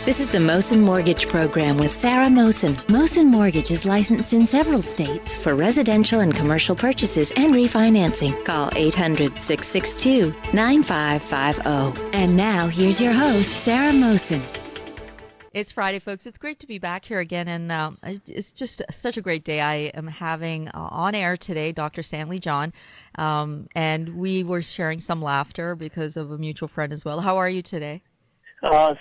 This is the Mosen Mortgage Program with Sarah Mosen. Mosen Mortgage is licensed in several states for residential and commercial purchases and refinancing. Call 800-662-9550. And now, here's your host, Sarah Mosen. It's Friday, folks. It's great to be back here again, and it's just such a great day. I am having on air today Dr. Stanley John, and we were sharing some laughter because of a mutual friend as well. How are you today?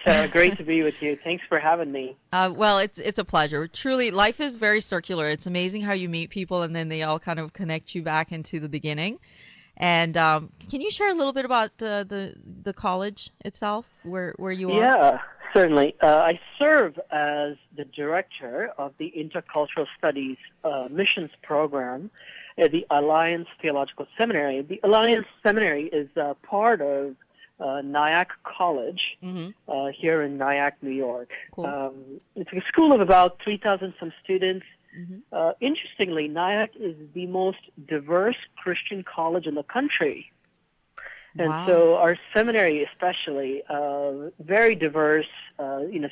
Sarah, great to be with you. Thanks for having me. Well, it's a pleasure. Truly, life is very circular. It's amazing how you meet people, and then they all kind of connect you back into the beginning. And can you share a little bit about the college itself, where you are? Yeah, certainly. I serve as the director of the Intercultural Studies Missions Program at the Alliance Theological Seminary. The Alliance Seminary is part of Nyack College here in Nyack, New York. Cool. It's a school of about 3,000 some students. Interestingly, Nyack is the most diverse Christian college in the country. And so our seminary especially, very diverse,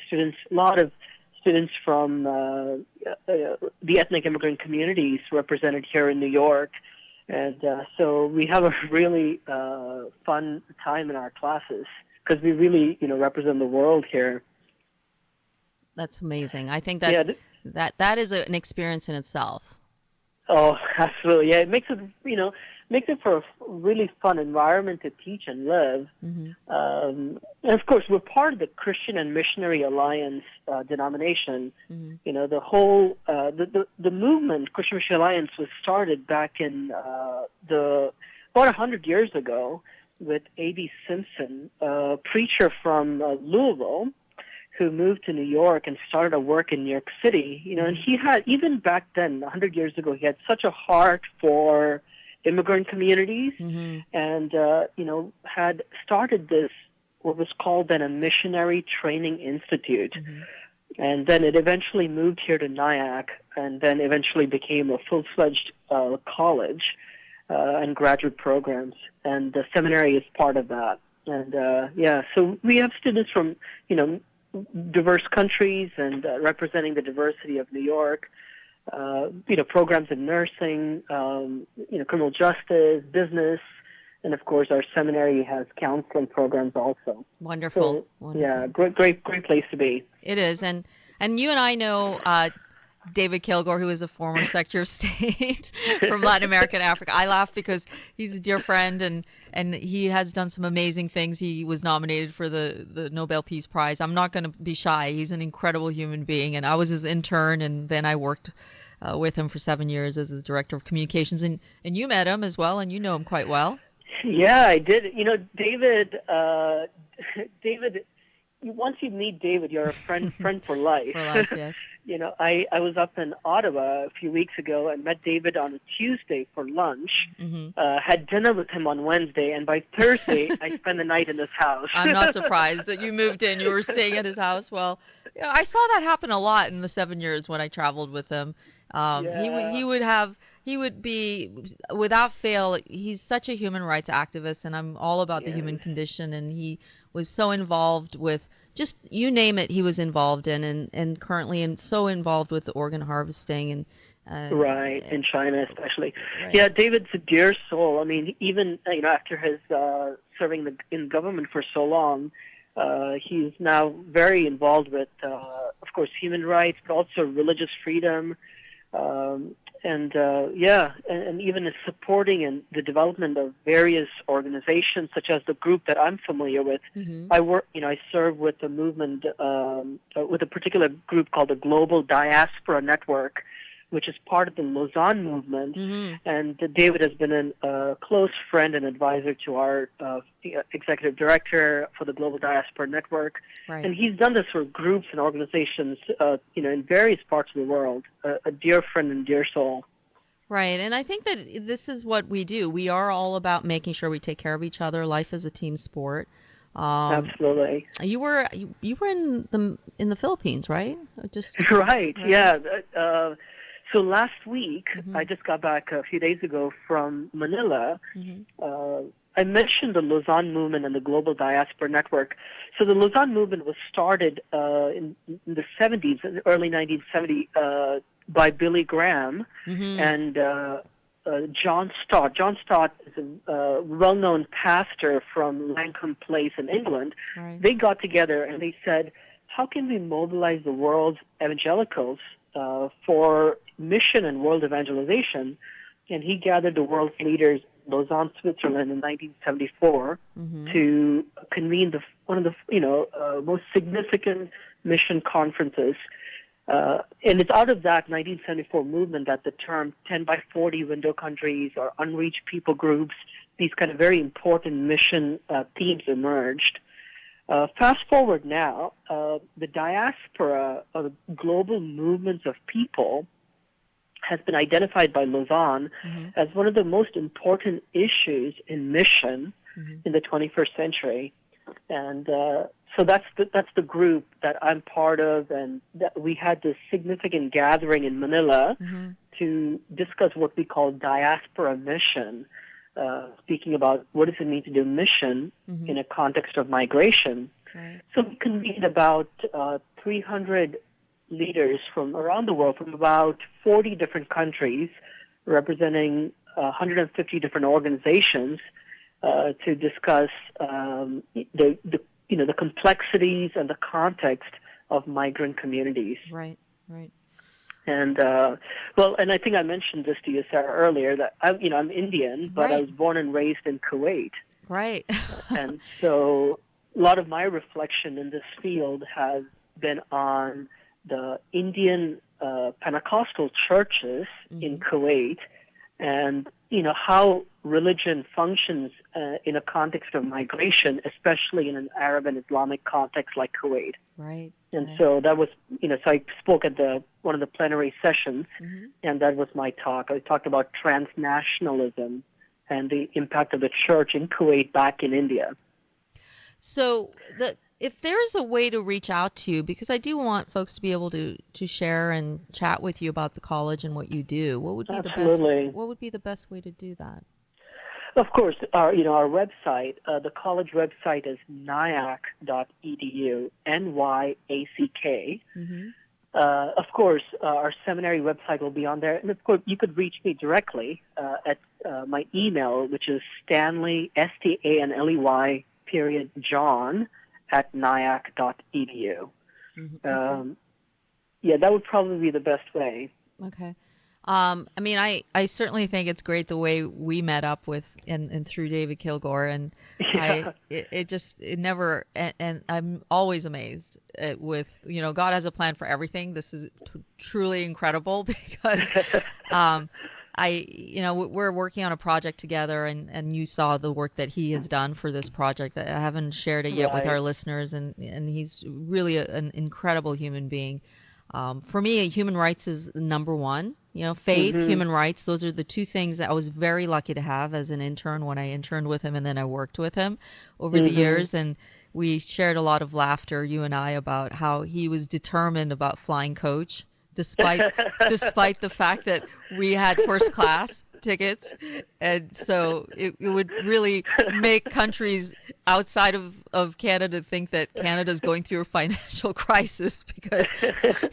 students, a lot of students from the ethnic immigrant communities represented here in New York. And so we have a really fun time in our classes because we really, represent the world here. That's amazing. I think that that is an experience in itself. Oh, absolutely. Yeah, it makes it, makes it for a really fun environment to teach and live. And of course, we're part of the Christian and Missionary Alliance denomination. The whole the movement, Christian Missionary Alliance, was started back in about 100 years ago with A.B. Simpson, a preacher from Louisville, who moved to New York and started a work in New York City. And he had, even back then, 100 years ago, he had such a heart for immigrant communities and, had started this, what was called then a missionary training institute. And then it eventually moved here to Nyack and then eventually became a full-fledged college and graduate programs. And the seminary is part of that. And, so we have students from, diverse countries and representing the diversity of New York, programs in nursing, criminal justice, business, and of course our seminary has counseling programs also. Wonderful. So, yeah, great place to be. It is, and you and I know David Kilgore, who is a former Secretary of State from Latin America and Africa. I laugh because he's a dear friend and he has done some amazing things. He was nominated for the Nobel Peace Prize. I'm not going to be shy. He's an incredible human being, and I was his intern, and then I worked with him for 7 years as his director of communications. And you met him as well, and you know him quite well. Yeah, I did. David. Once you meet David, you're a friend for life. For life, yes. I was up in Ottawa a few weeks ago and met David on a Tuesday for lunch, had dinner with him on Wednesday, and by Thursday, I spent the night in his house. I'm not surprised that you moved in. You were staying at his house. Well, I saw that happen a lot in the 7 years when I traveled with him. He would be, without fail, he's such a human rights activist, and I'm all about the human condition, and he was so involved with just, you name it, he was involved in, and currently and so involved with the organ harvesting. In China especially. Right. Yeah, David's a dear soul. I mean, even, after his serving in government for so long, he's now very involved with, of course, human rights, but also religious freedom, and even is supporting in the development of various organizations, such as the group that I'm familiar with. I serve with a movement, with a particular group called the Global Diaspora Network, which is part of the Lausanne movement. And David has been a close friend and advisor to our executive director for the Global Diaspora Network. Right. And he's done this for groups and organizations, in various parts of the world. A dear friend and dear soul. Right, and I think that this is what we do. We are all about making sure we take care of each other. Life is a team sport. Absolutely. You were in the Philippines, right? Right. Yeah. So last week, I just got back a few days ago from Manila. I mentioned the Lausanne movement and the Global Diaspora Network. So the Lausanne movement was started in the 70s, in the early 1970s, by Billy Graham and John Stott. John Stott is a well-known pastor from Langham Place in England. Right. They got together and they said, how can we mobilize the world's evangelicals for mission and world evangelization? And he gathered the world's leaders in Lausanne, Switzerland in 1974 to convene one of the most significant mission conferences. And it's out of that 1974 movement that the term 10 by 40 window countries or unreached people groups, these kind of very important mission themes emerged. Fast forward now, the diaspora or the global movements of people has been identified by Lausanne as one of the most important issues in mission in the 21st century. And so that's the group that I'm part of, and that we had this significant gathering in Manila to discuss what we call diaspora mission, speaking about what does it mean to do mission in a context of migration. Right. So we convened about 300 leaders from around the world, from about 40 different countries, representing 150 different organizations, to discuss the complexities and the context of migrant communities. Right, right. And and I think I mentioned this to you, Sarah, earlier, that I'm Indian, but I was born and raised in Kuwait. Right. And so a lot of my reflection in this field has been on the Indian Pentecostal churches in Kuwait, and how religion functions in a context of migration, especially in an Arab and Islamic context like Kuwait. Right. And so that was, so I spoke at one of the plenary sessions, and that was my talk. I talked about transnationalism and the impact of the church in Kuwait back in India. So if there's a way to reach out to you, because I do want folks to be able to share and chat with you about the college and what you do, what would be the best way to do that? Of course, our website, the college website is nyack.edu, NYACK. Of course, our seminary website will be on there, and of course, you could reach me directly at my email, which is Stanley STANLEY John at nyack.edu. That would probably be the best way. Okay. I certainly think it's great the way we met up with and through David Kilgore, and and I'm always amazed with God has a plan for everything. This is truly incredible because we're working on a project together, and you saw the work that he has done for this project. I haven't shared it yet with our listeners, and he's really an incredible human being. For me, human rights is number one. Faith, human rights, those are the two things that I was very lucky to have as an intern when I interned with him, and then I worked with him over the years. And we shared a lot of laughter, you and I, about how he was determined about flying coach, despite the fact that we had first class tickets. And so it would really make countries outside of Canada think that Canada's going through a financial crisis because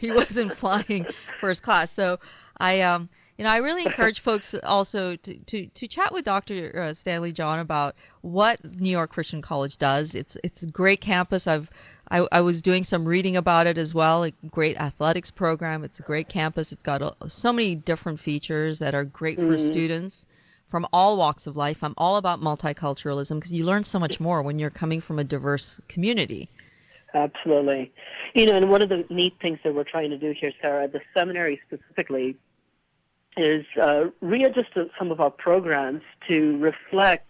he wasn't flying first class. So I really encourage folks also to chat with Dr. Stanley John about what New York Christian College does. It's a great campus. I was doing some reading about it as well. A great athletics program. It's a great campus. It's got so many different features that are great for students from all walks of life. I'm all about multiculturalism because you learn so much more when you're coming from a diverse community. Absolutely. And one of the neat things that we're trying to do here, Sarah, at the seminary specifically, is readjust some of our programs to reflect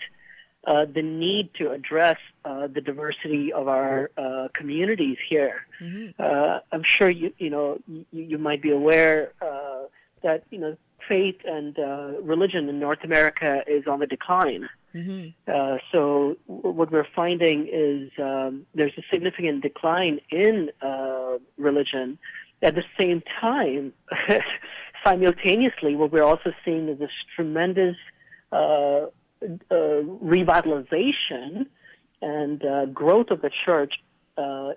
the need to address the diversity of our communities here. I'm sure you might be aware that faith and religion in North America is on the decline. So what we're finding is there's a significant decline in religion. At the same time, simultaneously, what we're also seeing is this tremendous revitalization and growth of the church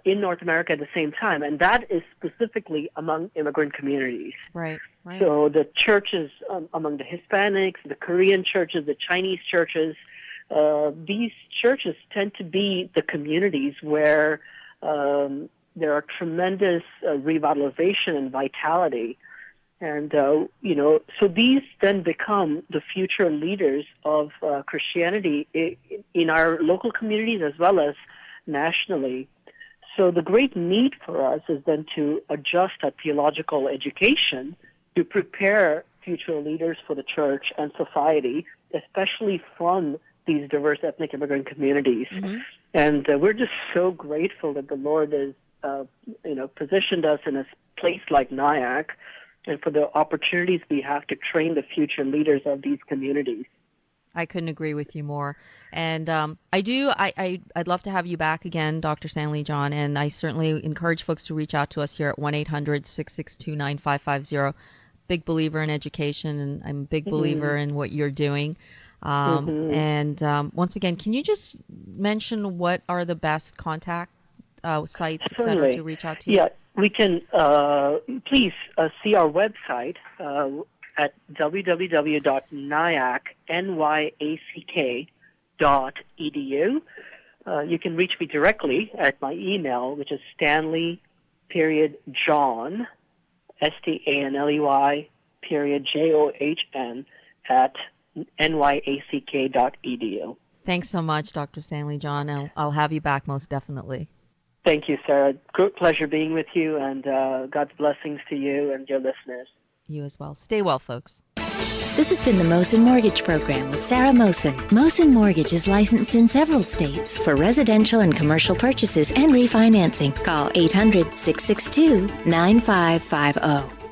in North America at the same time, and that is specifically among immigrant communities. Right. So the churches among the Hispanics, the Korean churches, the Chinese churches, these churches tend to be the communities where there are tremendous revitalization and vitality. And, so these then become the future leaders of Christianity in our local communities as well as nationally. So the great need for us is then to adjust our theological education to prepare future leaders for the church and society, especially from these diverse ethnic immigrant communities. Mm-hmm. And we're just so grateful that the Lord has, positioned us in a place like Nyack, and for the opportunities we have to train the future leaders of these communities. I couldn't agree with you more. And I'd love to have you back again, Dr. Stanley John, and I certainly encourage folks to reach out to us here at 1-800-662-9550. Big believer in education, and I'm a big believer in what you're doing. And once again, can you just mention what are the best contact sites, et cetera, to reach out to you? Yeah, we can please see our website at www.nyack.edu. You can reach me directly at my email, which is Stanley.John, Stanley, John, at nyack.edu. Thanks so much, Dr. Stanley John. I'll have you back most definitely. Thank you, Sarah. Great pleasure being with you, and God's blessings to you and your listeners. You as well. Stay well, folks. This has been the Mosen Mortgage Program with Sarah Mosen. Mosen Mortgage is licensed in several states for residential and commercial purchases and refinancing. Call 800-662-9550.